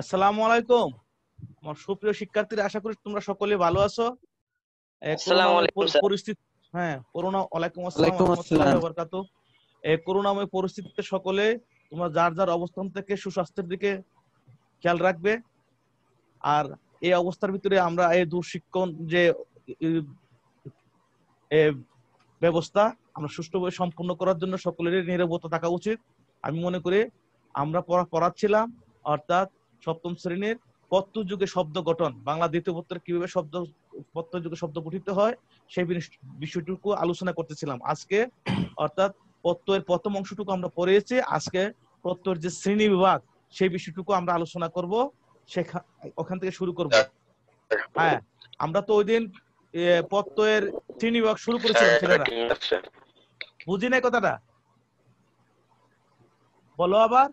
আসসালামু আলাইকুম। আমার সুপ্রিয় শিক্ষার্থীরা, আশা করি তোমরা সকলে ভালো আছো। করোনাময় পরিস্থিতি, ওয়ালাইকুম আসসালাম ওয়া রাহমাতুল্লাহি ওয়া বারাকাতুহু। করোনাময় পরিস্থিতিতে সকলে তোমরা যার যার অবস্থান থেকে সুস্বাস্থ্যের দিকে খেয়াল রাখবে। আর এই অবস্থার ভিতরে আমরা এই দুঃশিক্ষণ যে ব্যবস্থা আমরা সুষ্ঠুভাবে সম্পূর্ণ করার জন্য সকলেরই নীরবতা থাকা উচিত। আমি মনে করি আমরা পড়াচ্ছিলাম, অর্থাৎ সপ্তম শ্রেণীর পত্রযুগে শব্দ গঠন, বাংলা দ্বিতীয় পত্রে কিভাবে পত্রযুগে শব্দ গঠিত হয় সেই বিষয়টুকু আলোচনা করতেছিলাম আজকে। অর্থাৎ প্রত্যয়ের প্রথম অংশটুকু আমরা পড়েছি, আজকে প্রত্যয়ের যে শ্রেণী বিভাগ সেই বিষয়টুকু আমরা আলোচনা করব, ওখান থেকে শুরু করব। হ্যাঁ, আমরা তো ওই দিন প্রত্যয়ের শ্রেণী বিভাগ শুরু করেছিলাম ছেলেরা, বুঝি নাই কথাটা, বলো আবার।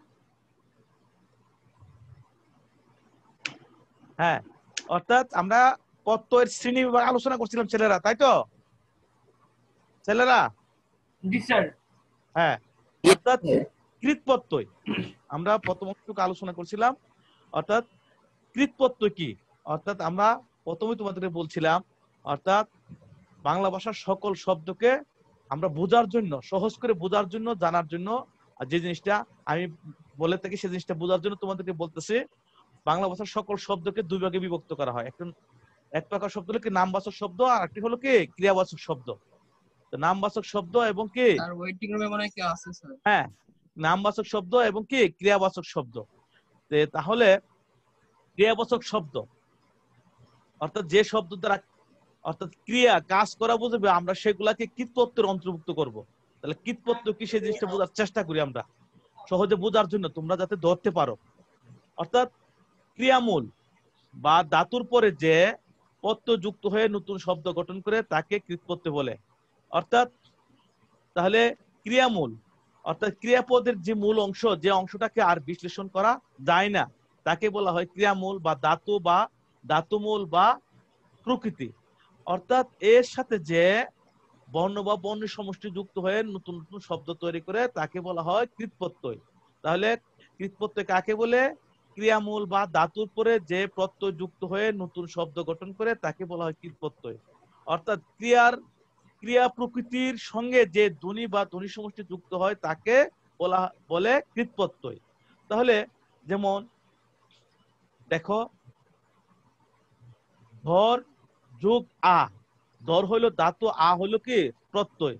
হ্যাঁ, অর্থাৎ আমরা প্রত্যয়ের শ্রেণী বিভাগ আলোচনা করছিলাম ছেলেরা, তাই তো ছেলেরা? জি স্যার। হ্যাঁ, অর্থাৎ কৃত প্রত্যয় আমরা প্রথম অংশটুকু আলোচনা করছিলাম। অর্থাৎ কৃত প্রত্যয় কি, অর্থাৎ আমরা প্রথমে তোমাদেরকে বলছিলাম, অর্থাৎ বাংলা ভাষার সকল শব্দকে আমরা বোঝার জন্য, সহজ করে বোঝার জন্য, জানার জন্য, আর যে জিনিসটা আমি বলে থাকি সেই জিনিসটা বোঝার জন্য তোমাদেরকে বলতেছি, বাংলা ভাষার সকল শব্দকে দুই ভাগে বিভক্ত করা হয়। এক প্রকার শব্দ হলো কি নামবাচক শব্দ, আর একটি হলো কি ক্রিয়াবাচক শব্দ। তো নামবাচক শব্দ এবং কি, স্যার ওয়েটিং রুমে মনে হয় কেউ আছে স্যার। হ্যাঁ, নামবাচক শব্দ এবং কি ক্রিয়াবাচক শব্দ। তাহলে ক্রিয়াবাচক শব্দ অর্থাৎ যে শব্দ দ্বারা অর্থাৎ ক্রিয়া কাজ করা বুঝবে, আমরা সেগুলাকে কৃতপ্রত্যয়ের অন্তর্ভুক্ত করব। তাহলে কৃতপ্রত্যয় কি সেই জিনিসটা বোঝার চেষ্টা করি আমরা সহজে বোঝার জন্য, তোমরা যাতে ধরতে পারো। অর্থাৎ ক্রিয়ামূল বা ধাতুর পরে যে প্রত্যয় যুক্ত হয়ে নতুন শব্দ গঠন করে তাকে কৃতপ্রত্যয় বলে। অর্থাৎ তাহলে ক্রিয়ামূল অর্থাৎ ক্রিয়াপদের যে মূল অংশ, যে অংশটাকে আর বিশ্লেষণ করা যায় না, তাকে বলা হয় ক্রিয়ামূল বা ধাতু বা ধাতুমূল বা প্রকৃতি। অর্থাৎ এর সাথে যে বর্ণ বা বর্ণ সমষ্টি যুক্ত হয়ে নতুন নতুন শব্দ তৈরি করে তাকে বলা হয় কৃতপ্রত্যয়। তাহলে কৃতপ্রত্যয় কাকে বলে? ক্রিয়ামূল বা ধাতুর পরে যে প্রত্যয় যুক্ত হয়ে নতুন শব্দ গঠন করে তাকে বলা হয় কৃতপ্রত্যয়। অর্থাৎ ক্রিয়া প্রকৃতির সঙ্গে যে ধ্বনি বা ধ্বনি সমষ্টি যুক্ত হয় তাকে বলে কৃতপ্রত্যয়। তাহলে যেমন দেখো, ধর যোগ আ, ধর হইলো ধাতু, আ হইলো কি প্রত্যয়।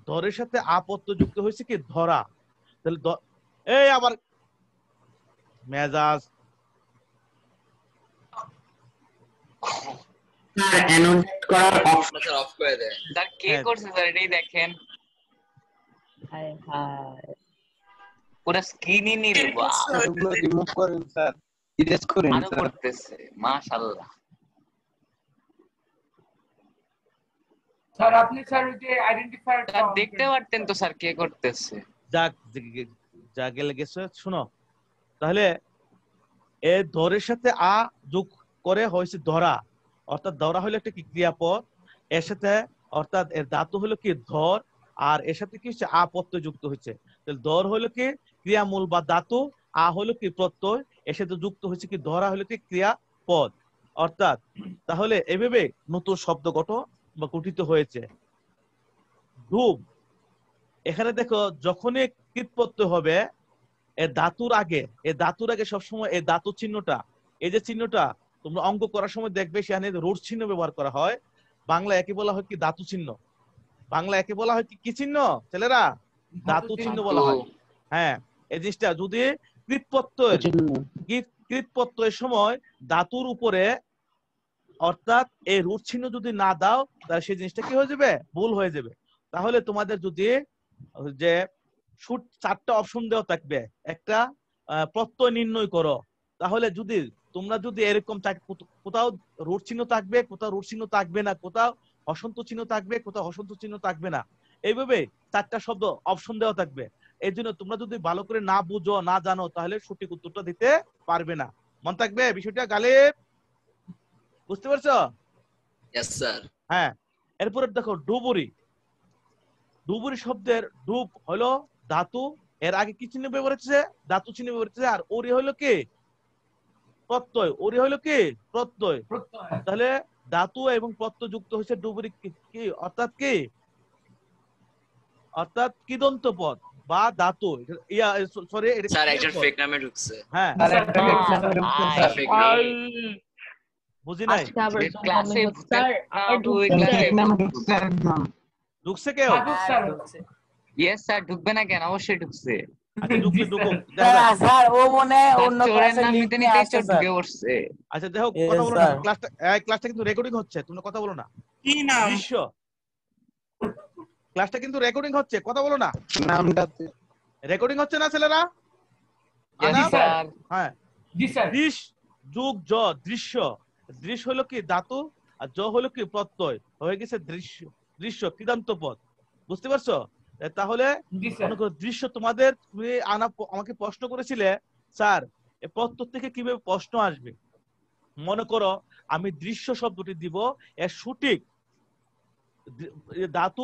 ধরের সাথে আ প্রত্যয় যুক্ত হয়েছে কি ধরা। তাহলে এই আবার মেজাজ অফ করে দেন স্যার। কে করছে স্যার এটাই দেখেন। হায় হায়, পুরো স্ক্রিনই নীল। এগুলো রিমুভ করেন স্যার, ইরেজ করেন আরো স্যার। করতেছে, মাশাআল্লাহ। স্যার আপনি স্যার ওই যে আইডেন্টিফায়ার স্যার দেখতে পারতেন তো স্যার কে করতেছে। যা গেলে গেছে। শুনো, তাহলে এ ধরের সাথে আ যোগ করে হয়েছে ধরা। অর্থাৎ ধরা হলো একটা কি ক্রিয়াপদ, এর সাথে অর্থাৎ এর ধাতু হলো কি ধর, আর এর সাথে কি হচ্ছে আ প্রত্যয় যুক্ত হচ্ছে। তাহলে ধর হলো কি ক্রিয়ামূল বা ধাতু, আ হলো কি প্রত্যয়, এর সাথে যুক্ত হচ্ছে কি ধরা হলো কি ক্রিয়াপদ। অর্থাৎ তাহলে এভাবে নতুন শব্দ গঠিত হয়েছে। ধূপ, এখানে দেখো যখনই কৃতপ্রত্যয় হবে এ ধাতুর আগে সবসময় এই ধাতু চিহ্নটা, এই যে চিহ্নটা তোমরা অঙ্ক করার সময় দেখবে সেখানে রুট চিহ্ন ব্যবহার করা হয়। বাংলা একে বলা হয় কি ধাতু চিহ্ন। বাংলা একে বলা হয় কি চিহ্ন ছেলেরা? ধাতু চিহ্ন বলা হয়। হ্যাঁ, এই জিনিসটা যদি কৃতপ্রত্যয়ের সময় ধাতুর উপরে অর্থাৎ এই রুট চিহ্ন যদি না দাও তাহলে সেই জিনিসটা কি হয়ে যাবে? ভুল হয়ে যাবে। তাহলে তোমাদের যদি যে চারটা অপশন দেওয়া থাকবে, একটা প্রত্যয় নির্ণয় করো, তাহলে তোমরা যদি এরকম কোথাও রুট চিহ্ন থাকবে, কোথাও রুট চিহ্ন থাকবে না, কোথাও হসন্ত চিহ্ন থাকবে, কোথাও হসন্ত চিহ্ন থাকবে না, এইভাবে চারটা শব্দ অপশন দেওয়া থাকবে। এই জন্য তোমরা যদি ভালো করে না বুঝো, না জানো, তাহলে সঠিক উত্তরটা দিতে পারবে না। মনে থাকবে বিষয়টা গালিব, বুঝতে পারছো? Yes sir. হ্যাঁ, এরপরে দেখো ডুবুরি। ডুবুরি শব্দের ডুব হলো ধাতু, এর আগে কি চিহ্ন ব্যবহার হচ্ছে? ধাতু চিহ্ন ব্যবহার হচ্ছে। আর ওরি হলো কি? প্রত্যয়। ওরি হলো কি? প্রত্যয়। প্রত্যয়। তাহলে ধাতু এবং প্রত্যয় যুক্ত হচ্ছে ডুবুরি কি অর্থাৎ কি? অর্থাৎ কৃদন্ত পদ বা ধাতু। ইয়া সরি, এটা স্যার ক্রিয়া একজন পদ। ফেক নামে ঢুকছে। হ্যাঁ, স্যার একটা fake নামে ঢুকছে, স্যার। ফেক নাম। বুঝি নাই। ক্লাসে ভূতের নাম ঢুকে স্যার ক্লাসে। fake নামে ঢুকছে একদম। ঢুকছে কেউ? স্যার ইয়েস স্যার, ঢুকবে না কেন? অবশ্যই ঢুকছে। আচ্ছা ঢুকলে জি, ঢুকুক, স্যার। দেখা যাক। স্যার ও মনে হয় অন্য চোরের ক্লাসে নাম লিংক নিতে নিয়ে নিতে আসছে চোর স্যার। ঢুকে পড়ছে। আচ্ছা দেখো, Yes, কথা বলো না। sir. ক্লাসটা কিন্তু রেকর্ডিং হচ্ছে, তোমরা কথা বলো না। কি নাম? দৃশ্য ক্লাসটা কিন্তু রেকর্ডিং হচ্ছে, কথা বলো না। নামটাতে রেকর্ডিং হচ্ছে না ছেলেরা? Yes, আনাম? স্যার। হ্যাঁ, জি স্যার। দৃশ যুগ জ, দৃশ্য। দৃশ্য হলো কি? ধাতু। আর জ হলো কি? প্রত্যয়। হয়ে গেছে দৃশ্য। দৃশ্য কৃদান্ত পদ। বুঝতে পারছো? তাহলে জি স্যার। মনে করো দৃশ্য, তোমাদের তুমি আমাকে প্রশ্ন করেছিলে স্যার এ প্রত্যয় থেকে কিভাবে প্রশ্ন আসবে। মনে করো আমি দৃশ্য শব্দটি দিব, এর সঠিক ধাতু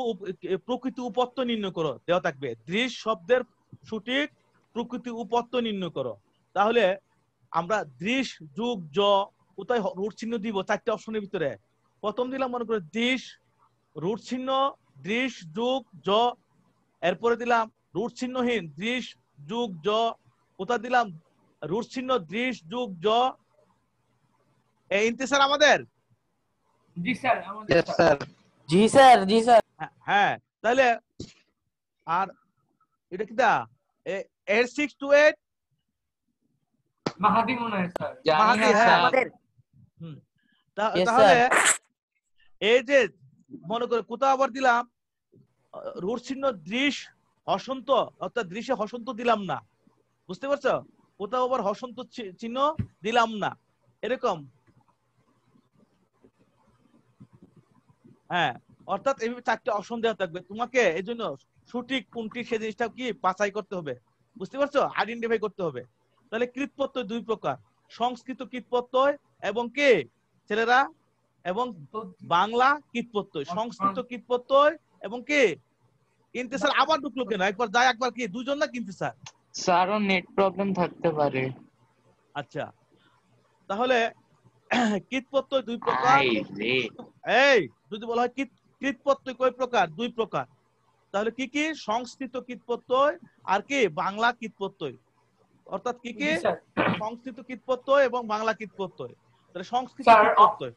প্রকৃতি উপত্য নির্ণয় করো, দেওয়া থাকবে। দৃশ শব্দের সঠিক প্রকৃতি উপত্য নির্ণয় করো। তাহলে আমরা দৃশ যুগ জ, কোথায় রুট চিহ্ন দিব? 4টে অপশনের ভিতরে প্রথম দিলাম মনে করো দৃশ, রুট চিহ্ন, দৃশ যুগ জ। এরপরে দিলাম রুট চিহ্নহীন দৃশ যুগ জ। কোথায় দিলাম? রুট চিহ্ন দৃশ যুগ জ। এই ইন্তেসার আমাদের। জি স্যার আমাদের Yes, স্যার। স্যার। জি স্যার, জি স্যার। হ্যাঁ, তাহলে আর এটা কি দা 8628 মাহাদি মনে হয় স্যার। জানি মাহাদি, না হ্যাঁ। স্যার। Yes, তাহলে sir. এই যে মনে করে কোথাও আবার দিলাম রুট চিহ্ন দৃশ হসন্ত, অর্থাৎ দৃশ্যে হসন্ত দিলাম না। বুঝতে পারছো? কোথাও আবার হসন্ত চিহ্ন দিলাম না, এরকম। হ্যাঁ, অর্থাৎ এইভাবে 4টে অপশন দেওয়া থাকবে তোমাকে। এই জন্য সঠিক কোনটি সে জিনিসটা কি বাছাই করতে হবে। বুঝতে পারছো? আইডেন্টিফাই করতে হবে। তাহলে কৃৎপ্রত্যয় দুই প্রকার, সংস্কৃত কৃৎপ্রত্যয় এবং কে ছেলেরা, এবং বাংলা কৃৎপ্রত্যয়। সংস্কৃত কৃৎপ্রত্যয় এবং কে ইন্তেসার। আবার ঢুকলো কেন? একবার যায়, একবার কি দুজন না কিন্তু স্যার? স্যারও নেট প্রবলেম থাকতে পারে। আচ্ছা, তাহলে কৃৎপ্রত্যয় দুই প্রকার। আই রে, এই যদি বলা হয় কৃৎপ্রত্যয় কয় প্রকার? দুই প্রকার। তাহলে কি কি? সংস্কৃত কৃৎপ্রত্যয় আর কি বাংলা কৃৎপ্রত্যয়। অর্থাৎ কি কি? জি স্যার। সংস্কৃত কৃৎপ্রত্যয় এবং বাংলা কৃৎপ্রত্যয়। তাহলে সংস্কৃত স্যার, কৃৎপ্রত্যয়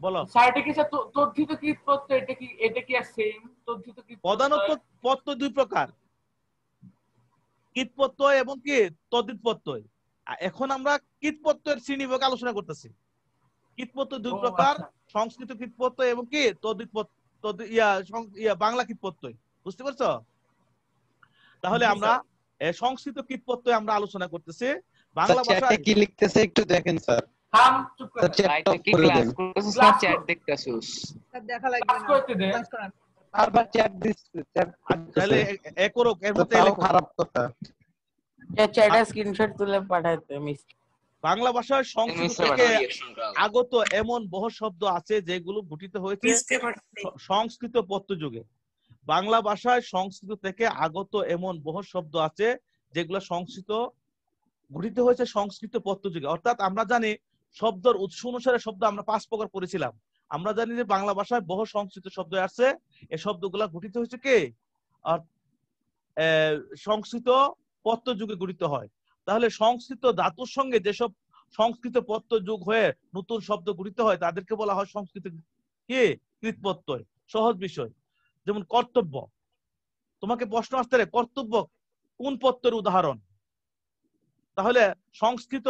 বলো। স্যার এটা কি স্যার তদ্ধিত কৃৎপ্রত্যয়? এটা কি আর সেম তদ্ধিত প্রধানত কৃৎপ্রত্যয়? প্রত্যয় দুই প্রকার, কৃৎপ্রত্যয় এবং কি তদ্ধিত প্রত্যয়। এখন আমরা কৃৎপ্রত্যয়ের শ্রেণীবিভাগ আলোচনা করতেছি। কৃৎপ্রত্যয় দুই ও, প্রকার, আচ্ছা। সংস্কৃত কৃৎপ্রত্যয় এবং কি তদ্ধিত বাংলা কৃৎপ্রত্যয়। বুঝতে পারছো? তাহলে জি, আমরা স্যার। সংস্কৃত কৃৎপ্রত্যয় আমরা আলোচনা করতেছি। বাংলা স্যার চ্যাটে ভাষায় কি লিখতেছে একটু দেখেন স্যার। থাম, চুপ করে স্যার থাক। চ্যাট ভাই টপ তুই কি করে ক্লাস দেন। করতেছিস না ক্লাস চ্যাট কর। দেখতেছিস? দেখা লাগবে ক্লাস না। করতে দে। ক্লাস করান। বারবার চ্যাট দিচ্ছে, চ্যাট তাহলে করতেছে। এ করো, এর তো মধ্যে তাও লেখো। খারাপ কথা। চ্যাটে স্ক্রিনশট তুলে পাঠাতে মিস। বাংলা ভাষায় সংস্কৃত মিশ্র থেকে ভাষা। রিঅ্যাকশন করা আগত এমন বহু শব্দ আছে যেগুলো গঠিত হয়েছে সংস্কৃত পত্রযুগে। বাংলা ভাষায় সংস্কৃত থেকে আগত এমন বহু শব্দ আছে যেগুলো সংস্কৃত গঠিত হয়েছে সংস্কৃত পত্রযুগে। অর্থাৎ আমরা জানি শব্দের উৎস অনুসারে শব্দ আমরা 5 প্রকার পড়েছিলাম। আমরা জানি যে বাংলা ভাষায় বহু সংস্কৃত শব্দ আছে, এই শব্দগুলা গঠিত হয়েছে কে? সংস্কৃত পত্রযুগে গঠিত হয়। তাহলে সংস্কৃত ধাতুর সঙ্গে যেসব সংস্কৃত পত্রযুগ হয়ে নতুন শব্দ গঠিত হয় তাদেরকে বলা হয় সংস্কৃত কি কৃৎপ্রত্যয়। সহজ বিষয়, যেমন কর্তব্য। তোমাকে প্রশ্ন আসতে পারে কর্তব্য কোন পত্রের উদাহরণ? তাহলে সংস্কৃত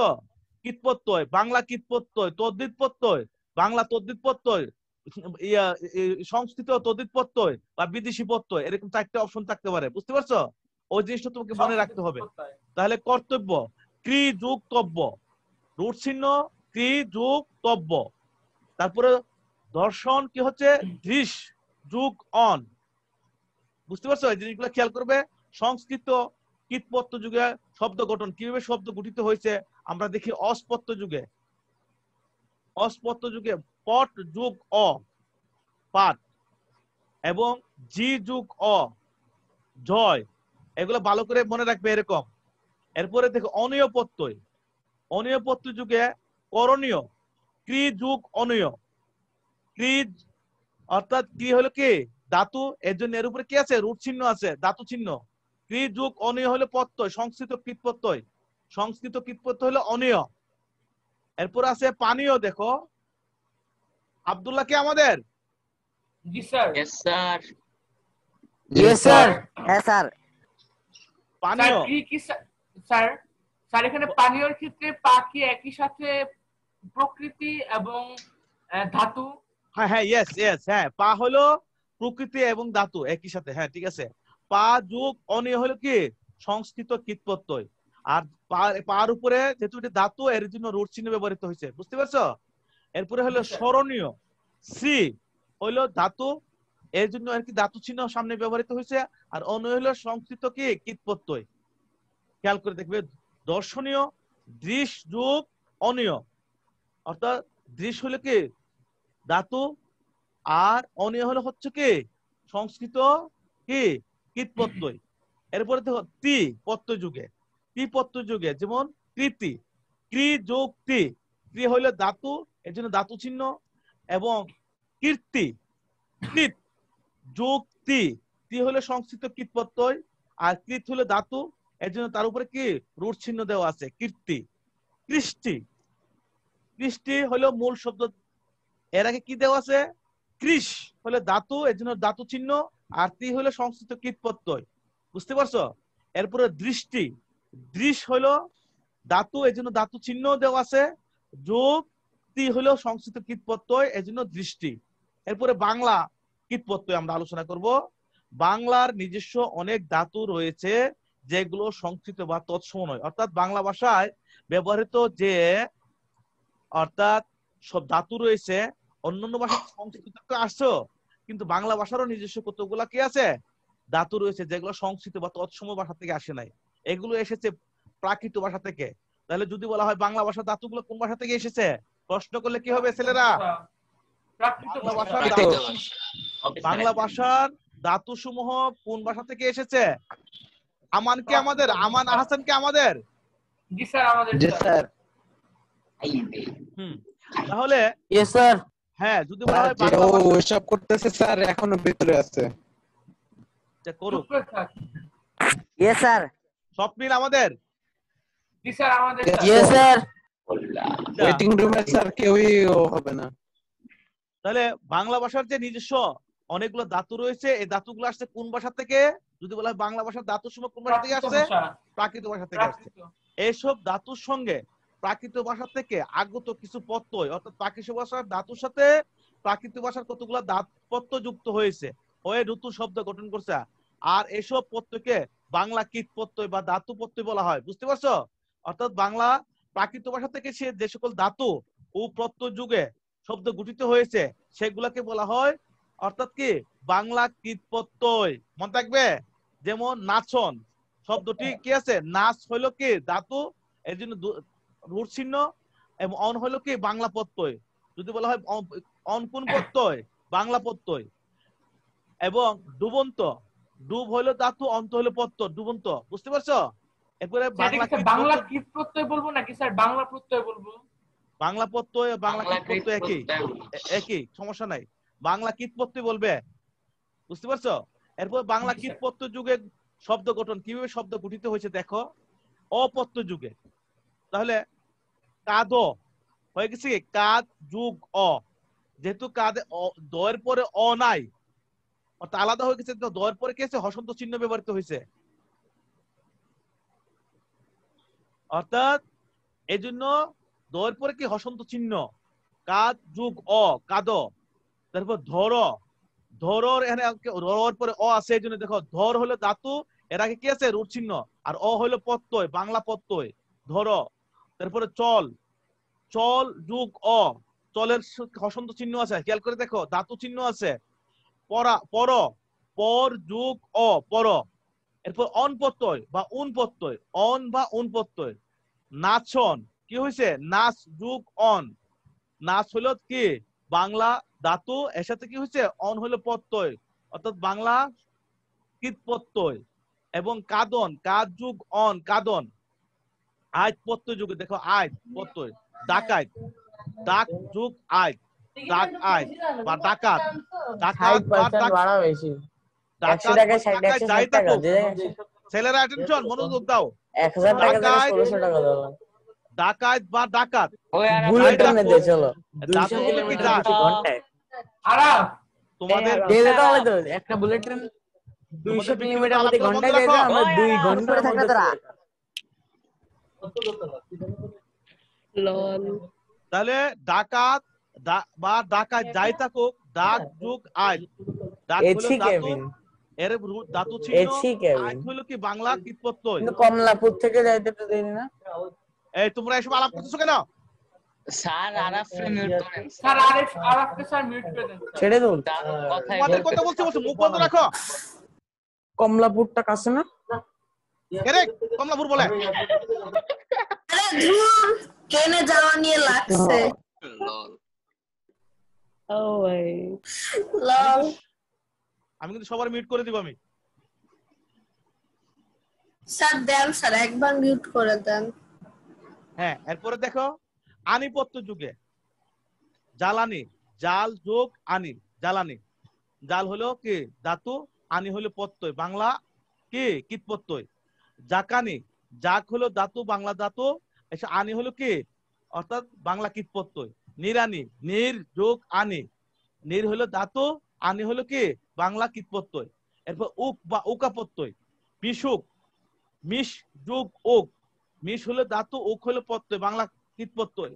কৃৎপ্রত্যয়, বাংলা কৃৎপ্রত্যয়, তদ্ধিত প্রত্যয়, বাংলা তদ্ধিত প্রত্যয়, সংস্কৃত তদ্ধিত প্রত্যয় বা বিদেশি প্রত্যয়, এরকম 4টে অপশন থাকতে পারে। বুঝতে পারছো? ওই জিনিসটা তোমাকে মনে রাখতে হবে। তাহলে কর্তব্য ক্রি যুগ তব্য, রুট চিহ্ন ক্রি যুগ তব্য। তারপরে দর্শন কি হচ্ছে? দৃশ যুগ অন। বুঝতে পারছো? এই জিনিসগুলো খেয়াল করবে। সংস্কৃত কৃৎপত্য যুগে শব্দ গঠন কিভাবে শব্দ গঠিত হয়েছে আমরা দেখি। অস্পত্য যুগে, অস্পত্য যুগে পট যুগ অ পাট এবং জি যুগ অ জয়, এগুলো ভালো করে মনে রাখবে এরকম। এরপরে দেখো অনিয় প্রত্যয়। অনিয় প্রত্যয় যুগে করণীয়, ক্রি যুগ অনিয়। ক্রি অর্থাৎ ক্রি হলো কি ধাতু, এর জন্য এর উপরে কি আছে রূঢ় চিহ্ন আছে, ধাতু চিহ্ন। ক্রি যুগ অনিয় হলো প্রত্যয়, সংস্কৃত কৃত প্রত্যয়। সংস্কৃত কৃত প্রত্যয় হলো অনিয়। এরপর আছে পানীয়। দেখো আব্দুল্লাহ কে আমাদের জি sir. Yes sir. Yes sir. হ্যাঁ স্যার। স্যার পানীয়। কি স্যার? স্যার এখানে পানীয়র ক্ষেত্রে পা কি একই সাথে প্রকৃতি এবং ধাতু? হ্যাঁ হ্যাঁ ইয়েস ইয়েস, হ্যাঁ পা হলো প্রকৃতি এবং ধাতু একই সাথে, হ্যাঁ ঠিক আছে। পা যুগ অনিয় হলো কি সংস্কৃত কৃত প্রত্যয়। আর পার উপরে যেহেতু এটা ধাতু, এর জন্য রূঢ় চিহ্ন ব্যবহৃত হয়েছে, বুঝতে পারছো? এরপরে হলো জি স্যার। স্মরণীয়। সি হলো ধাতু, এর জন্য আর কি ধাতু চিহ্ন সামনে ব্যবহৃত হয়েছে। আর অনিয় হলো সংস্কৃত কি কৃত প্রত্যয়। খেয়াল করে দেখবে দর্শনীয়, দৃশ যুগ অনিয়। অর্থাৎ দৃশ হলো কি ধাতু, আর অনিয় হলো হচ্ছে কি সংস্কৃত কি কৃত প্রত্যয়। এরপরে দেখো তি প্রত্যয় যুগে, তি প্রত্যয় যুগে যেমন কৃতি, ক্রি যোগ তি। ক্রি হইলো ধাতু, এর জন্য ধাতু চিহ্ন। এবং কীর্তি, কৃত যোগ তি। তি হলো সংস্কৃত কৃত প্রত্যয়, আর কৃত হলো ধাতু, এর জন্য তার উপরে কি রূঢ় চিহ্ন দেওয়া আছে কীর্তি। কৃষ্টি, কৃষ্টি হলো মূল শব্দ, এর আগে কি দেওয়া আছে কৃষ হলো ধাতু, এর জন্য ধাতু চিহ্ন। আর তি হলো সংস্কৃত কৃত প্রত্যয়, বুঝতে পারছো? এরপরে দৃষ্টি, দৃশ হলো ধাতু, এর জন্য ধাতু চিহ্ন দেওয়া আছে। যোগ তি হলো সংস্কৃত কৃত প্রত্যয়, এর জন্য দৃষ্টি। এরপরে বাংলা কৃত প্রত্যয় আমরা আলোচনা করব। বাংলার নিজস্ব অনেক ধাতু রয়েছে যেগুলো সংস্কৃত বা তৎসম নয়। অর্থাৎ বাংলা ভাষায় ব্যবহৃত যে অর্থাৎ সব ধাতু রয়েছে, অন্যান্য ভাষা সংস্কৃত আসছো, কিন্তু বাংলা ভাষারও নিজস্ব কতগুলা কি আছে ধাতু রয়েছে যেগুলো সংস্কৃত বা তৎসম ভাষা থেকে আসে নাই, এগুলো এসেছে প্রাকৃত ভাষা থেকে। তাহলে যদি বলা হয় বাংলা ভাষার ধাতুগুলো কোন ভাষা থেকে এসেছে, প্রশ্ন করলে কি হবে ছেলেরা? প্রাকৃত বাংলা ভাষা। ভাষার प्राकृत ধাতু, भाषा। বাংলা ভাষার ধাতু সমূহ কোন ভাষা থেকে এসেছে? আমান কে আমাদের, আমান আহসান কে আমাদের? জি স্যার আমাদের জি স্যার। স্যার। হুম, তাহলে ইয়েস স্যার। হ্যাঁ যদি বলা স্যার হয় যে বাংলা ভাষা ওইসব করতেছে স্যার এখনো ভিতরে আছে। করুক। চুপ করে থাক। Yes sir. স্বপ্নিল আমাদের জি স্যার আমাদের Yes, স্যার। Yes sir. আচ্ছা, ওয়েটিং রুমে স্যার কেউই হবে না। তাহলে বাংলা ভাষার যে নিজস্ব অনেকগুলো ধাতু রয়েছে, এই ধাতুগুলো আসছে কোন ভাষা থেকে? যদি বলা হয় বাংলা ভাষার ধাতু সমূহ কোন ভাষা থেকে প্রাকৃত আসছে? ভাষা। প্রাকৃত ভাষা থেকে আসছে। প্রাকৃত। এইসব ধাতুর সঙ্গে প্রাকৃত ভাষা থেকে আগত কিছু প্রত্যয়, অর্থাৎ প্রাকৃত ভাষার ধাতুর সাথে প্রাকৃত ভাষার কতগুলো প্রত্যয় যুক্ত হয়েছে, হয়ে নতুন শব্দ গঠন করছে। আর এসব প্রত্যয়কে বাংলা কীট প্রত্যয় বা ধাতু প্রত্যয় বলা হয়, বুঝতে পারছো? অর্থাৎ বাংলা প্রাকৃত ভাষা থেকে সে যে সকল ধাতু ও প্রত্যয় যুগে শব্দ গঠিত হয়েছে সেগুলাকে বলা হয় অর্থাৎ কি বাংলা কীট প্রত্যয়। মনে থাকবে, যেমন নাচন শব্দটি কি আছে, নাচ হইলো কি ধাতু, এর জন্য রূঢ় চিহ্ন, এবং অন হইলো কি বাংলা প্রত্যয়। যদি বলা হয় অন কোন প্রত্যয়, বাংলা প্রত্যয়। এবং ডুবন্ত, ডুব হইলো ধাতু, অন্ত হইলো প্রত্যয়, ডুবন্ত, বুঝতে পারছো? এরপরে বাংলা স্যার বাংলা কীট প্রত্যয় বলবো নাকি স্যার বাংলা প্রত্যয় বলবো? বাংলা প্রত্যয় বাংলা কীট बांग्लाकृत প্রত্যয় একই, प्रत्यय। একই, সমস্যা নাই। বাংলা কীট প্রত্যয় বলবে, বুঝতে পারছো? এরপর বাংলা জি, কীট স্যার। প্রত্যয় যুগে শব্দ গঠন কিভাবে শব্দ গঠিত হয়েছে দেখো। অপ্রত্যয় যুগে তাহলে কাদ হয়ে গেছে কি কাদ যুগ অ, যেহেতু কাদে দয়ের পরে অ নাই, অর্থাৎ আলাদা হয়ে গেছে, দয়ের পরে কি আছে হসন্ত চিহ্ন ব্যবহৃত হয়েছে। অর্থাৎ এই জন্য দয়ের পরে কি হসন্ত চিহ্ন, কাদ যুগ অ, কাদ। তারপর ধর, ধরর এখানে রর পরে অ আছে, এই জন্য দেখো ধর হলো ধাতু, এর আগে কি আছে রূঢ় চিহ্ন, আর অ হলো প্রত্যয়, বাংলা প্রত্যয় ধর। তারপরে চল, চল যুগ অ, চলের হসন্ত চিহ্ন আছে, খেয়াল করে দেখো ধাতু চিহ্ন আছে। পরা, পর, পর যুগ অ, পর। এরপর অন প্রত্যয় বা উন প্রত্যয়, অন বা উন প্রত্যয়। নাচন কি হয়েছে, নাচ যুগ অন, নাচ হলো কি বাংলা ধাতু, এর সাথে কি হয়েছে অন হলো প্রত্যয়, অর্থাৎ বাংলা কীট প্রত্যয়। এবং কাদন, কাদ যুগ অন, কাদন। আইত প্রত্যয় যুগে দেখো আইত প্রত্যয়, ডাকাইত, ডাক যুগ আইত, ডাক আইত বা ডাকাত, ডাকাত বা 60% ভাড়া বেশি। 100 ডাকাত টাকায় বা 60 ডাকাত 160 যাই টাকা থাকুক। যে ছেলেরা অ্যাটেনশন, মনোযোগ দাও। 1000 টাকা থেকে ডাকাত 1600 টাকা দেওয়া। ডাকাত বা ডাকাত ওই আর বুলেট যাই ট্রেনে থাকুক, দে চলো। ধাতু 200 হলো কি কিলোমিটার ডাক। প্রতি ঘন্টায়। আরাম তোমাদের দে দে তাহলে তো একটা বুলেট ট্রেন 200 তোমাদের ব্যক্তিগত কিলোমিটার প্রতি আলাপগুলো বন্ধ ঘন্টায় রাখো। যাইতে আমরা ওই 2 আরাম। ঘন্টার করে থাকবে মধ্যে তোরা। লল তাহলে ডাকাত বা ডাকাত যাই থাকুক, ডাক যুগ আইত, ডাক হলো এসি ধাতু, কেবিন, এর ধাতু চিহ্ন, এসি কেবিন। আইত হলো কি বাংলা কীটপ্রত্যয়। কিন্তু কমলাপুর থেকে যাইতে তো দেরি না। এই তোমরা এসব আলাপ করতেছো কেন? স্যার আরাফকে মিউট করেন স্যার আরাফকে স্যার মিউট করে দেন স্যার। ছেড়ে দাও। কথাই তোমাদের বলতে কথা বলছি, মুখ বন্ধ রাখো। কমলাপুরটা কাছে না? কেরে কমলাপুর বলে? আরে ধুর ট্রেনে যাওয়া নিয়ে লাগছে লল। ও ভাই লল। আমি কিন্তু সবার মিউট করে দিব আমি। স্যার দেন স্যার একবার মিউট করে দেন হ্যাঁ, এরপরে দেখো আনিপত্য যুগে জ্বালানি, জাল যোগ আনি, জ্বালানি। জাল হলো কি ধাতু, আনি হলো প্রত্যয়, বাংলা কি কীটপ্রত্যয়। জাকানি, জাক হলো ধাতু, বাংলা ধাতু, এসে আনি হলো কি অর্থাৎ বাংলা কীটপ্রত্যয়। নিরানি, নির যোগ আনি, নির হলো ধাতু, আনি হলো কি বাংলা কীটপ্রত্যয়। এরপর উক বা উকা প্রত্যয়। বিশুক, মিশ যোগ ওক, মিশ হলো ধাতু, ওক হলো প্রত্যয়, বাংলা কীটপ্রত্যয়।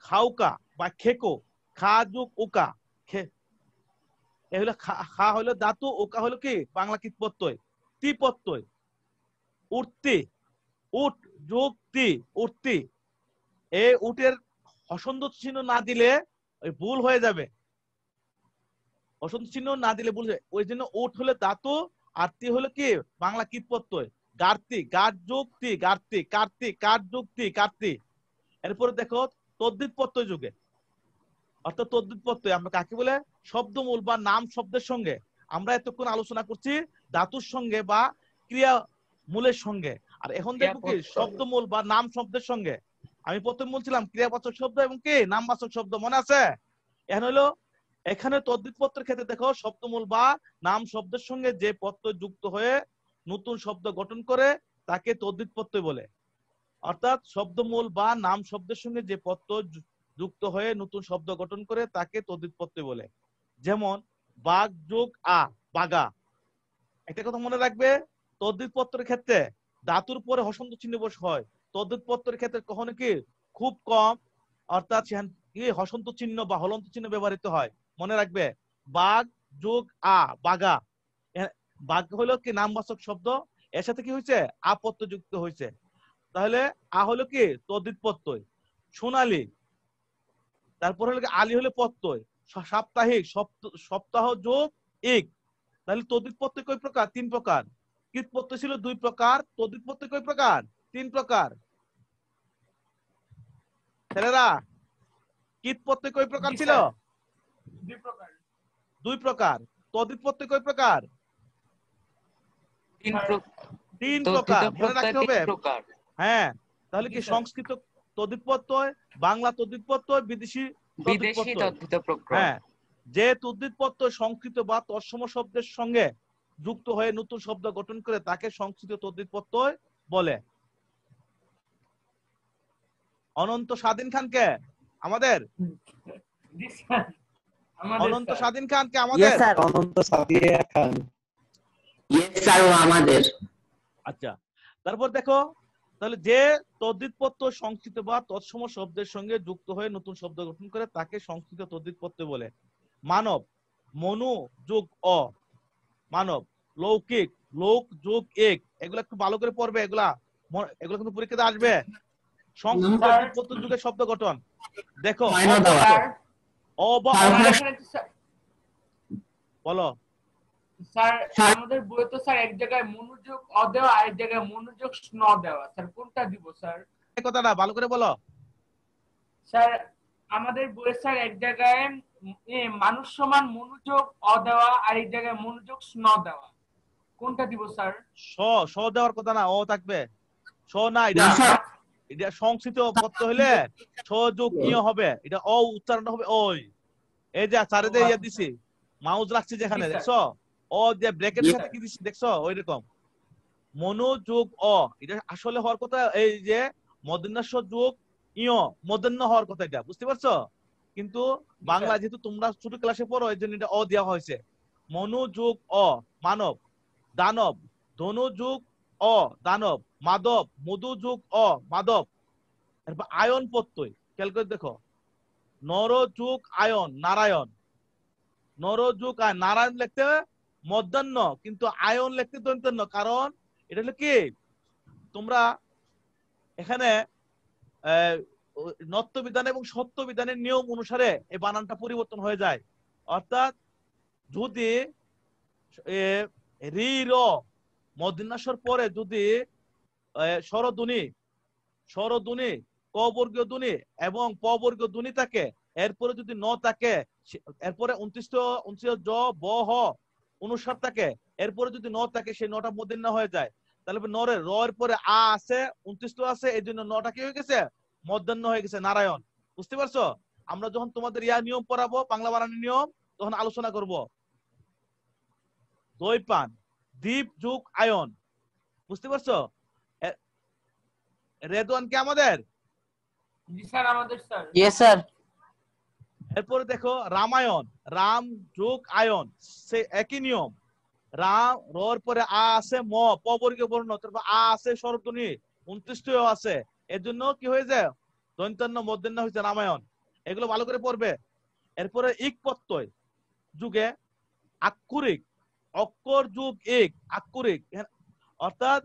খাউকা বা খেকো, খা যোগ উকা, এ হলো খা হলো ধাতু, ওকা হলো কি বাংলা কীটপ্রত্যয়। তি প্রত্যয়। উঠতি, উট যোগ তি, উঠতি। এই উটের হসন্ত চিহ্ন না দিলে ওই ভুল হয়ে যাবে, হসন্ত চিহ্ন না দিলে ভুল হবে। ওই জন্য উট হলো ধাতু আর তি হলো কি বাংলা কীটপ্রত্যয়। গার্তি, গার যোগ তি, গার্তি, কার্তিক, কার যোগ তি, কার্তি। এরপরে দেখো তদ্ধিত প্রত্যয় যুগে, অর্থাৎ তদ্ধিত প্রত্যয় আমরা কাকে বলে? শব্দমূল বা নাম শব্দের সঙ্গে। আমরা এতক্ষণ আলোচনা করছি ধাতুর সঙ্গে বা ক্রিয়া মূলের সঙ্গে, আর এখন দেখবো কি শব্দমূল বা নাম শব্দের সঙ্গে। আমি প্রথম বলছিলাম ক্রিয়াবাচক শব্দ এবং কি নামবাচক শব্দ, মনে আছে? এখন হলো এখানে তদ্ধিত প্রত্যয়ের ক্ষেত্রে দেখো শব্দমূল বা নাম শব্দের সঙ্গে যে প্রত্যয় যুক্ত হয়ে নতুন শব্দ গঠন করে তাকে তদ্ধিত প্রত্যয় বলে। অর্থাৎ শব্দমূল বা নাম শব্দের সঙ্গে যে প্রত্যয় যুক্ত হয়ে নতুন শব্দ গঠন করে তাকে তদ্ধিত প্রত্যয় বলে। যেমন বাঘ যোগ আ, বাগা। একটা কথা মনে রাখবে, তদ্ধিত প্রত্যয়ের ক্ষেত্রে ধাতুর পরে হসন্ত চিহ্ন বস হয়। তদ্ধিত প্রত্যয়ের ক্ষেত্রে কখনো কি খুব কম, অর্থাৎ কি হসন্ত চিহ্ন বা হলন্ত চিহ্ন ব্যবহৃত হয়। মনে রাখবে বাঘ যোগ আ, বাগা। বাঘ হলো কি নামবাচক শব্দ, এর সাথে কি হয়েছে আ প্রত্যয় যুক্ত হয়েছে, তাহলে আ হলো কি তদ্ধিত প্রত্যয়। সোনালী, তারপর হলো আলী হলো প্রত্যয়। সাপ্তাহিক, সপ্তাহ যোগ এক, তাহলে তদ্ধিত প্রত্যয় কয় প্রকার? 3 প্রকার। কৃত প্রত্যয় ছিল 2 প্রকার, তদ্ধিত প্রত্যয় কয় প্রকার? 3 প্রকার। ছেলেরা কৃত প্রত্যয় কয় প্রকার ছিল? 2 প্রকার। 2 প্রকার। তদ্ধিত প্রত্যয় কয় প্রকার? 3 প্রকার। 3 প্রকার, মনে রাখতে হবে। 3 প্রকার। হ্যাঁ, তাহলে কি সংস্কৃত তদ্ধিত প্রত্যয়, বাংলা তদ্ধিত প্রত্যয়, বিদেশি তদ্ধিত প্রত্যয়। হ্যাঁ, যে তদ্ধিত প্রত্যয় সংস্কৃত বা তৎসম শব্দের সঙ্গে যুক্ত হয়ে নতুন শব্দ গঠন করে তাকে সংস্কৃত তদ্ধিত প্রত্যয় বলে। অনন্ত স্বাধীন খানকে আমাদের, অনন্ত স্বাধীন খানকে আমাদের, অনন্ত সাদিয়া খান। আমাদের। আচ্ছা, তারপর দেখো তাহলে যে তদ্ধিত প্রত্যয় সংস্কৃত বা তৎসম শব্দের সঙ্গে যুক্ত হয়ে নতুন শব্দ গঠন করে তাকে সংস্কৃত তদ্ধিত প্রত্যয় বলে। মানব, মনু যোগ অ, মানব। লৌকিক, লোক যোগ এক, এগুলা একটু ভালো করে পড়বে, এগুলা কিন্তু পরীক্ষাতে আসবে। সংস্কৃত তদ্ধিত প্রত্যয় যুগের শব্দ গঠন দেখো। অ বা বলো স্যার আমাদের বইয়ে তো স্যার এক জায়গায় মনোযোগ অ দেওয়া আর এক জায়গায় মনোযোগ স্ন দেওয়া, স্যার কোনটা দিব স্যার? এই কথাটা ভালো করে বলো। স্যার আমাদের বইয়ে স্যার এক জায়গায় মানুষ সমান মনোযোগ অ দেওয়া আর এক জায়গায় মনোযোগ স্ন দেওয়া। কোনটা দিব স্যার? স দেওয়ার কথা না, ও থাকবে। স না, এটা এটা সংস্কৃত পত্র হইলে স যোগ ইয় হবে, এটা অ উচ্চারণ হবে ওই। এই যে চারিদে ইয়ে দিছি, মাউস রাখছি যেখানে, দেখছো ও যে ব্র্যাকেটের সাথে কি দিছি দেখছো, ওই রকম। মনোযোগ অ, এটা আসলে হওয়ার কথা এই যে মধ্যাহ্ন যোগ ইয়, মধ্যাহ্ন হওয়ার কথা, এটা বুঝতে পারছো? কিন্তু বাংলা যেহেতু তোমরা ছোট ক্লাসে পড়ো, এই জন্য এটা অ দেওয়া হয়েছে। মনোযোগ অ, মানব। দানব, ধনুযোগ অ, দানব। মাধব, মধুযোগ অ, মাধব। এরপর আয়ন প্রত্যয়, খেয়াল করে দেখো, নরযোগ আয়ন, নারায়ণ। নরযোগ আয়ন, নারায়ণ লিখতে মধ্যাহ্ন, কিন্তু আয়ন লিখতে দন্তান্ন। কারণ এটা হলো কি, তোমরা এখানে নত্য বিধান এবং সত্য বিধানের নিয়ম অনুসারে এই বানানটা পরিবর্তন হয়ে যায়। অর্থাৎ যদি রি র মধ্যাহ্নাস্বর পরে যদি স্বরধ্বনি ক বর্গীয় ধ্বনি এবং প বর্গীয় ধ্বনি থাকে, এরপরে যদি ন থাকে, এরপরে 29 জ ব হ অনুসার থাকে, এরপরে যদি ন থাকে, সেই নটা মধ্যাহ্ন হয়ে যায়। তাহলে নরে র এর পরে আ আছে, 29 আছে, এই জন্য নটা কি হয়ে গেছে, মধ্যাহ্ন হয়ে গেছে, নারায়ণ। বুঝতে পারছো? আমরা যখন তোমাদের ইয়া নিয়ম পড়াবো, বাংলা বানানের নিয়ম, তখন আলোচনা করব। দইপান, দ্বীপ যুগ আয়ন। বুঝতে পারছো? রেদওয়ান কি আমাদের? জি স্যার, আমাদের স্যার। Yes sir. এরপরে দেখো রামায়ণ, রাম যোগ আয়ন, সে একই নিয়ম। রাম রর পরে আ আছে, ম প বর্গীয় বর্ণ, তারপর আ আছে স্বরধ্বনি, 29 আছে, এর জন্য কি হয়ে যায়, দন্তান্ন মধ্যাহ্ন হয়েছে রামায়ণ। এগুলো ভালো করে পড়বে। এরপরে ইক প্রত্যয় যুগে আক্ষরিক, অক্ষর যুগ ইক, আক্ষরিক, অর্থাৎ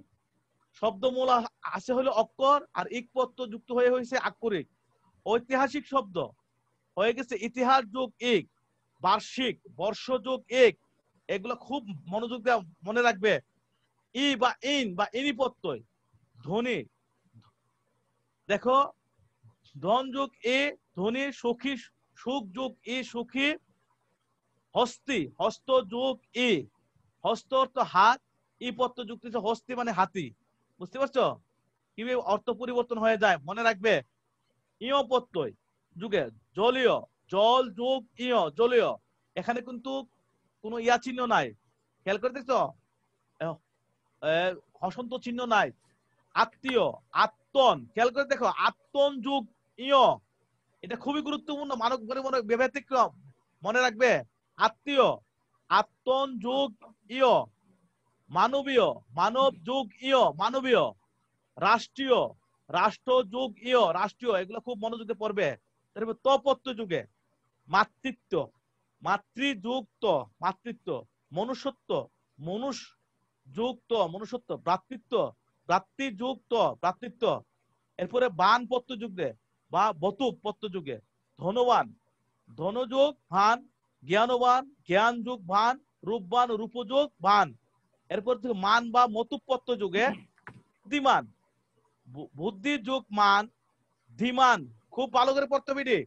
শব্দমূল আছে হলো অক্ষর, আর ইক প্রত্যয় যুক্ত হয়ে হয়েছে আক্ষরিক। ঐতিহাসিক শব্দ হয়ে গেছে ইতিহাস যুগ ইক, বার্ষিক, বর্ষ যুগ ইক। এগুলো খুব মনোযোগ দিয়ে মনে রাখবে। ই বা ইন বা ইনি প্রত্যয়। ধ্বনি, দেখো ধন যুগ ই, ধ্বনি। সুখী, সুখ যুগ ই, সুখী। হস্তি, হস্ত যুগ ই, হস্ত অর্থ হাত, ই প্রত্যয় যুক্ত হচ্ছে হস্তি মানে হাতি। বুঝতে পারছো কিভাবে অর্থ পরিবর্তন হয়ে যায়, মনে রাখবে। ইয় প্রত্যয় যুগে জলীয়, জল যুগ ইয়, জলীয়। এখানে কিন্তু কোনো ইয়া চিহ্ন নাই, খেয়াল করে দেখছো, হসন্ত চিহ্ন নাই। আত্মীয়, আত্মন, খেয়াল করে দেখো, আত্মন যুগ ইয়, এটা খুবই গুরুত্বপূর্ণ, মানব পরিমাণ ব্যতিক্রম, মনে রাখবে। আত্মীয়, আত্মন যুগ ইয়। মানবীয়, মানব যুগ ইয়, মানবীয়। রাষ্ট্রীয়, রাষ্ট্র যুগ ইয়, রাষ্ট্রীয়। এগুলো খুব মনোযোগে পড়বে। তারপর তপত্য যুগে মাতৃত্ব, মাতৃযুক্ত, মাতৃত্ব। মনুষ্যত্ব, মনুষ যুক্ত, মনুষ্যত্ব। ভ্রাতৃত্ব, ভ্রাতৃযুক্ত, ভ্রাতৃত্ব। এরপরে বান পত্য যুগে বা বতু পত্য যুগে ধনবান, ধনযোগ ভান। জ্ঞানবান, জ্ঞান যুগ ভান। রূপবান, রূপযোগ ভান। এরপর থেকে মান বা মতুপত্য যুগে বুদ্ধিমান, বুদ্ধি যুগ মান, ধীমান। খুব ভালো করে পড়তে হবে।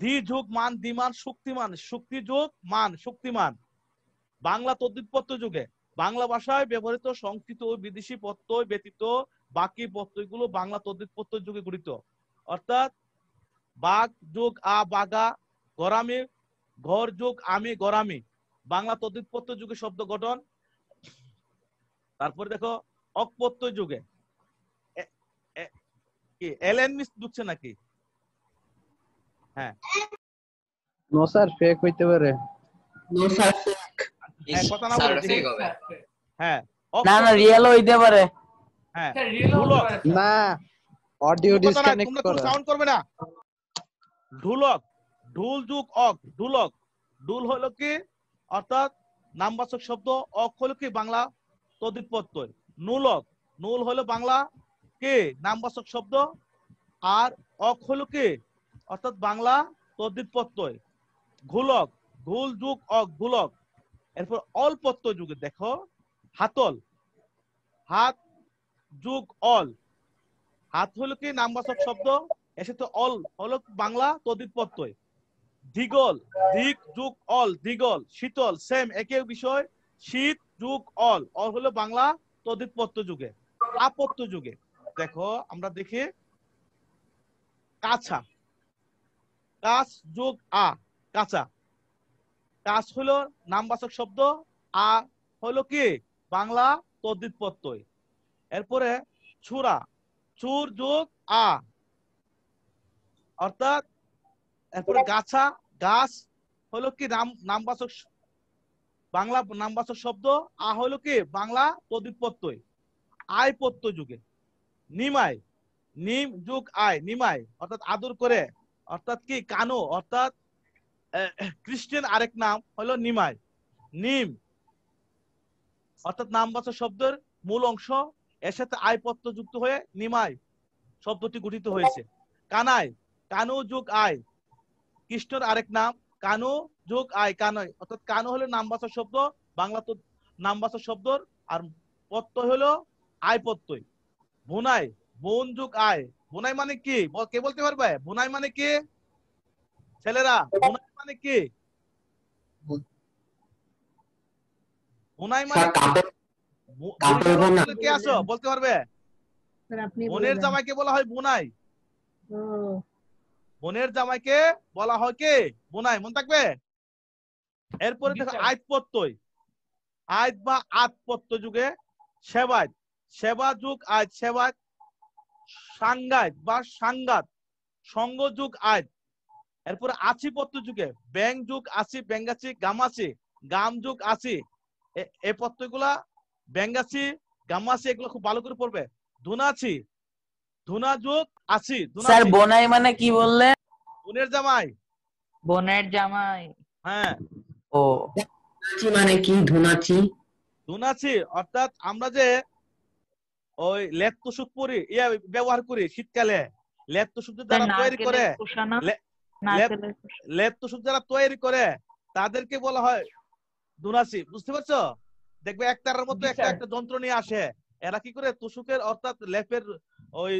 ধি যুগ মান, ধীমান। শক্তিমান, শক্তি যুগ মান, শক্তিমান। বাংলা তদ্বিপত্য যুগে বাংলা ভাষায় ব্যবহৃত সংস্কৃত ও বিদেশি প্রত্যয় ব্যতীত বাকি প্রত্যয়গুলো বাংলা তদ্বিপত্য যুগে গঠিত। অর্থাৎ বাঘ যুগ আ, বাগা। গরামি, ঘর যুগ আমি, গরামি। বাংলা তদ্বিপত্য যুগে শব্দ গঠন। তারপরে দেখো অকপত্য যুগে কি এলএন মিস ঢুকছে নাকি? হ্যাঁ, নো স্যার, ফেক হইতে পারে। No sir. কথা না বলে দেখি। হ্যাঁ, না না, রিয়েল হইতে পারে। হ্যাঁ, স্যার, রিয়েল হতে ঢোলক। পারে স্যার। না, অডিও কোনো কথা না, ডিসকানেক্ট তোমরা কোনো করা। সাউন্ড করবে না। ঢোলক, ঢোল যুগ অক, ঢোলক। ঢোল হলো কি, অর্থাৎ নামবাচক শব্দ। অক হলো কি, বাংলা তদ্বিপত্য। নুলক, নুল হলো বাংলা কি, নামবাচক শব্দ। আর অক হলো কি, অর্থাৎ বাংলা তদ্বিপত্য। ঘোলক, ঘোল যুগ অক, ঘোলক। এরপর অলপত্য যুগে দেখো হাতল, হাত যুগ অল। হাত হলো কি নামবাচক শব্দ, এর সাথে অল হলো বাংলা তদ্বিপত্য। দিগল, দিক যুগ অল, দিগল। শীতল, সেম একই বিষয়। শীত যুগ অল, অল হলো বাংলা তদ্ধিতপত্য যুগে। আপত্য যুগে দেখো আমরা দেখি কাছা, কাছ যোগ আ, কাঁচা। কাছ হলো নামবাচক শব্দ, আ হলো কি বাংলা তদ্ধিত প্রত্যয়। এরপরে ছুরা, চুর যোগ আ, অর্থাৎ এরপরে গাছা, গাছ হলো কি নামবাচক বাংলা নামবাচক শব্দ, আ হলো কি বাংলা তদ্ধিত প্রত্যয়। আয় প্রত্যয় যুগে নিমাই, নিম যোগ আয়, নিমাই অর্থাৎ আদর করে, অর্থাৎ কি কানো, অর্থাৎ খ্রিস্টান আরেক নাম হলো নিমাই। নিম অর্থাৎ নামবাচক শব্দের মূল অংশ, এর সাথে আয় প্রত্যয় যুক্ত হয়ে নিমাই শব্দটি গঠিত হয়েছে। কানাই, কানু যোগ আয়, কৃষ্ণর আরেক নাম কানু যোগ আয়, কানয় অর্থাৎ কানু হলো নামবাচক শব্দ, বাংলা তো নামবাচক শব্দর, আর প্রত্যয় হলো আয় প্রত্যয়। বোনাই, বোন যোগ আয়, বোনাই মানে কি কে বলতে পারবে? বোনাই মানে কি ছেলেরা? বোনাই মানে কি? বোনাই মানে কে আছো বলতে পারবে? বোনের জামাইকে বলা হয় বোনাই। বোনের জামাইকে বলা হয় কে? বোনাই, মনে থাকবে। এরপরে দেখো আইত প্রত্যয়, আইত বা আত প্রত্যয় যুগে সেবায়ত, সেবা যুগ আইত, সেবায়ত। সাংগায়ত বা সাংগাত, সঙ্গ যুগ আইত। এরপরে আছি প্রত্যয় যুগে ব্যাং যুগ আছি, ব্যাঙ্গাছি, গামাছি, গাম যুগ আছি। এই প্রত্যয়গুলা ব্যাঙ্গাছি, গামাছি এগুলো খুব ভালো করে পড়বে। ধুনাছি, ধুনা যুগ আছি, স্যার বোনাই মানে কি বললেন? বোনের জামাই। বোনের জামাই, হ্যাঁ। ও মানে কি ধুনাচি? ধুনাছি অর্থাৎ আমরা যে ওই লেপ তোষক পরি ব্যবহার করি শীতকালে, লেপ তোষক যারা তৈরি করে, লেপ তোষক যারা তৈরি করে তাদেরকে বলা হয় ধুনাছি। বুঝতে পারছো? দেখবে একটার মধ্যে একটা যন্ত্র নিয়ে আসে, এরা কি করে তোষকের অর্থাৎ লেপের ওই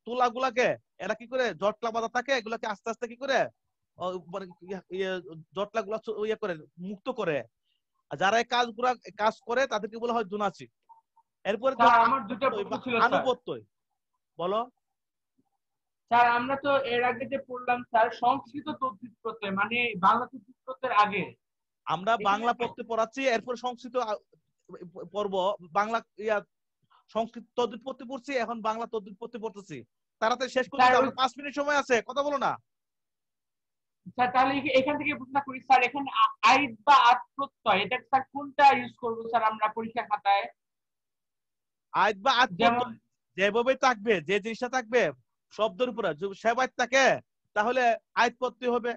তুলা গুলাকে এরা কি করে জটলা বাঁধা থাকে, এগুলাকে আস্তে আস্তে কি করে জটলা গুলা ইয়ে করে মুক্ত করে। যারা এই কাজ করে তাদেরকে বলা হয় ধুনাছি। এরপরে আমার দুটো প্রশ্ন ছিল স্যার। আনুপত্যয় বলো স্যার। আমরা তো এর আগে যে পড়লাম স্যার সংস্কৃত তদ্ধিত প্রত্যয়, মানে বাংলা তদ্ধিত প্রত্যয়ের আগে আমরা বাংলা পড়তে পড়াচ্ছি, এরপর সংস্কৃত পড়ব। বাংলা সংস্কৃত তদ্ধিত প্রত্যয় পড়ছি, এখন বাংলা তদ্ধিত প্রত্যয় পড়তেছি। তাড়াতাড়ি শেষ করতে হবে, 5 মিনিট সময় আছে, কথা বলো না স্যার। তাহলে এখান থেকে প্রশ্ন করি স্যার, এখানে আইত বা আত প্রত্যয় এটা স্যার কোনটা ইউজ করব স্যার আমরা পরীক্ষা খাতায়? আইত বা আত প্রত্যয় যেভাবে থাকবে, যে জিনিসটা থাকবে শব্দের উপরে, যদি সেবায়ত থাকে তাহলে আইত প্রত্যয় হবে।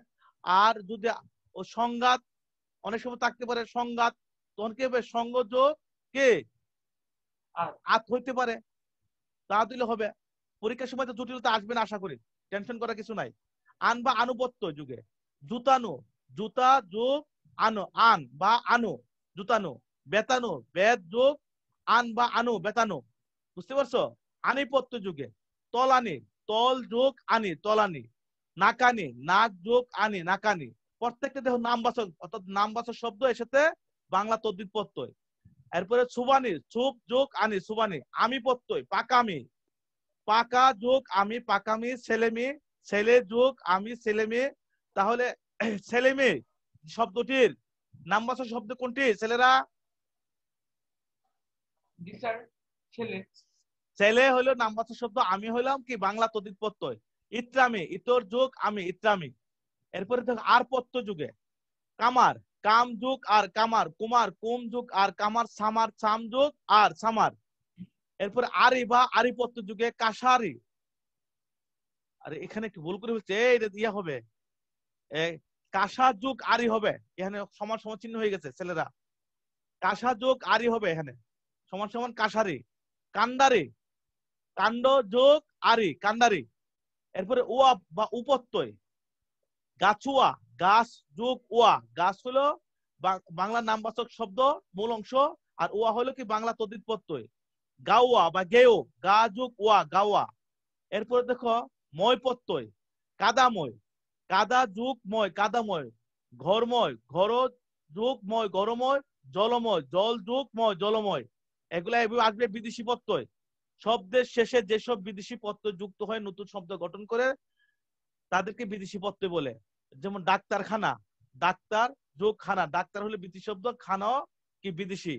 আর যদি ও সংঘাত অনেক সময় থাকতে পারে, সংঘাত, তখন কি হবে সংযোগ কে আত হইতে পারে, তা দিলে হবে। পরীক্ষার সময় তো জটিলতা আসবে না আশা করি, টেনশন করার কিছু নাই। আন বা আনুপত্য যুগে জুতানো, জুতা যোগ আনো, আন বা আনো, জুতানো। বেতানো, বেদ যোগ আন বা আনো, বেতানো। বুঝতে পারছো? আনিপত্য যুগে তলানি, তল যোগ আনি, তলানি। নাকানি, নাক যোগ আনি, নাকানি। প্রত্যেকটা দেখো নামবাচক, অর্থাৎ নামবাচক শব্দ, এর সাথে বাংলা তদ্ধিত প্রত্যয়। এরপরে সুবানি, চুপ যোগ আনি, সুবানি। আমি প্রত্যয় পাকামি, পাকা যোগ আমি, পাকামি। ছেলেমি, ছেলে যোগ আমি, ছেলেমেয়ে। তাহলে ছেলেমেয়ে শব্দটির নামবাচক শব্দ কোনটি ছেলেরা? জি স্যার, ছেলে। ছেলে হলো নামবাচক শব্দ, আমি হইলাম কি বাংলা তদ্ধিত প্রত্যয়। ইত্রামি, ইতর যোগ আমি, ইত্রামি। এরপরে দেখো আর প্রত্যয় যুগে কামার, কাম যোগ আর কামার, কুমার, কুম যোগ আর কামার, সামার, সাম যোগ আর সামার। এরপরে আরি বা আরি প্রত্যয় যুগে কাশারি। আরে এখানে একটু ভুল করে হচ্ছে, এটা ইয়া হবে কাশা যোগ আরি হবে, এখানে সমান সমান চিহ্ন হয়ে গেছে ছেলেরা। কাশা যোগ আরি হবে এখানে, সমান সমান কাশারি। কান্ডারি, কাণ্ড যোগ আরি, কান্ডারি। এরপরে ওয়া বা উপত্যয় গাছুয়া, গাছ যোগ ওয়া। গাছ হলো বাংলা নামবাচক শব্দ মূল অংশ, আর ওয়া হলো কি বাংলা তদ্ধিত প্রত্যয়। গাওয়া বা গেও, গা যোগ ওয়া, গাওয়া। এরপরে দেখো ময় প্রত্যয় কাদাময়, কাদা যোগ ময়, কাদাময়। ঘরময়, ঘর যোগ ময়, ঘরময়। জলময়, জল যুগ ময়, জলময়, এগুলা এভাবে আসবে বিদেশি প্রত্যয়। শব্দের শেষে যেসব বিদেশি প্রত্যয় যুক্ত হয় নতুন শব্দ গঠন করে তাদেরকে বিদেশি প্রত্যয় বলে। যেমন ডাক্তারখানা, ডাক্তার যোগ খানা, ডাক্তার হলে বিদেশি শব্দ, খানাও কি বিদেশি।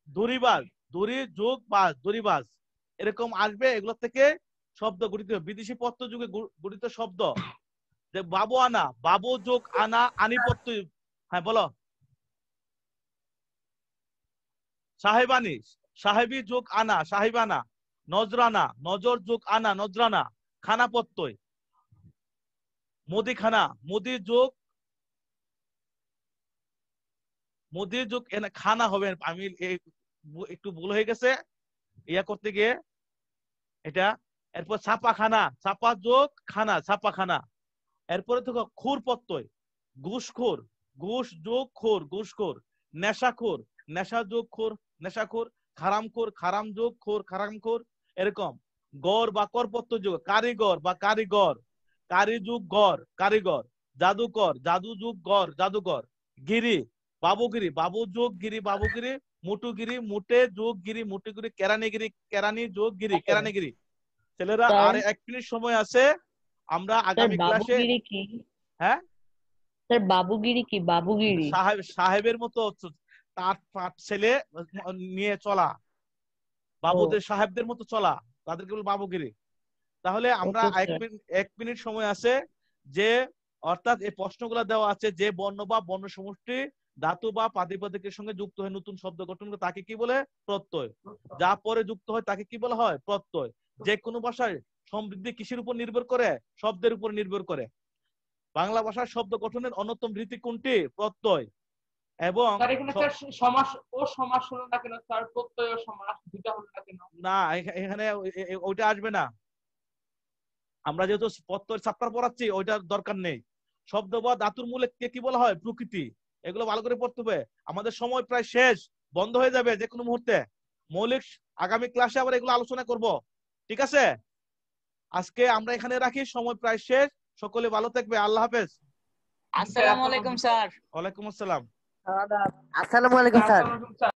দড়িবাজ, দড়ি যোগ বাজ, দড়িবাজ, এরকম আসবে। এগুলো থেকে শব্দ গঠিত হয়, বিদেশি প্রত্যয় যুগে গঠিত শব্দ। যে বাবু আনা, বাবু যোগ আনা, আনি প্রত্যয়। হ্যাঁ বলো। সাহেবানি, সাহেবী যোগ আনা, সাহেবানা। নজরানা, নজর যোগ আনা, নজরানা, খানা প্রত্যয়। মুদিখানা, মুদি যোগ, মুদি যোগ খানা হবে। আমি একটু ভুল হয়ে গেছে ইয়া করতে গিয়ে এটা। এরপর ছাপাখানা, ছাপা যোগ খানা, ছাপাখানা। এরপরে তো খুর প্রত্যয়, ঘুষখোর, ঘুষ যোগ খোর, ঘুষখোর। নেশাখোর, নেশা যোগ খোর, নেশাখোর। খারামখোর, খারাম যোগ খোর, খারামখোর। এরকম গড় বা কর প্রত্যয় যোগ, কারিগর বা কারিগর, কারি যুগ গড়, কারিগর। জাদুকর, জাদু যুগ গড়, জাদুকর। গিরি, বাবুগিরি, বাবু যোগ গিরি, বাবুগিরি। মুটুগিরি, মুটে যোগ গিরি, মুটুগিরি। কেরানিগিরি, কেরানি যোগ গিরি, কেরানিগিরি। ছেলেরা আর 1 মিনিট সময় আছে, আমরা আগামী ক্লাসে। বাবুগিরি কি হ্যাঁ স্যার? বাবুগিরি কি? বাবুগিরি সাহেবের মতো তার ছেলে নিয়ে চলা, বাবুদের সাহেবদের মতো চলা, তাদেরকে বল বাবুগিরি। তাহলে আমরা ওকে স্যার। 1 মিনিট সময় আছে, যে অর্থাৎ এই প্রশ্নগুলো দেওয়া আছে, যে বর্ণ বা বর্ণ সমষ্টি ধাতু বা প্রাতিপদিকের সঙ্গে যুক্ত হয়ে নতুন শব্দ গঠন করে তাকে কি বলে? প্রত্যয়। যা পরে যুক্ত হয় তাকে কি বলা হয়? প্রত্যয়। যে কোনো ভাষায় সমৃদ্ধি কিসের উপর নির্ভর করে? শব্দের উপর নির্ভর করে। বাংলা ভাষার শব্দ গঠনের অন্যতম রীতি কোনটি? প্রত্যয়। এবং স্যার এখানে স্যার সমাস ও সমাস হলো না কেন স্যার? প্রত্যয় ও সমাস দুইটা হলো না কেন? না, এখানে ওইটা আসবে না। আমরা যেহেতু প্রত্যয় চ্যাপ্টার পড়াচ্ছি, ওইটার দরকার নেই। শব্দ বা ধাতুর মূলে কে কি বলা হয়? প্রকৃতি। এগুলো ভালো করে পড়তে হবে। আমাদের সময় প্রায় শেষ, বন্ধ হয়ে যাবে যে কোনো মুহূর্তে। মৌলিক আগামী ক্লাসে আবার এগুলো আলোচনা করব, ঠিক আছে? আজকে আমরা এখানে রাখি, সময় প্রায় শেষ। সকলে ভালো থাকবে, আল্লাহ হাফেজ। আসসালামু আলাইকুম স্যার। ওয়ালাইকুম আসসালাম। আসসালামু আলাইকুম স্যার। স্যার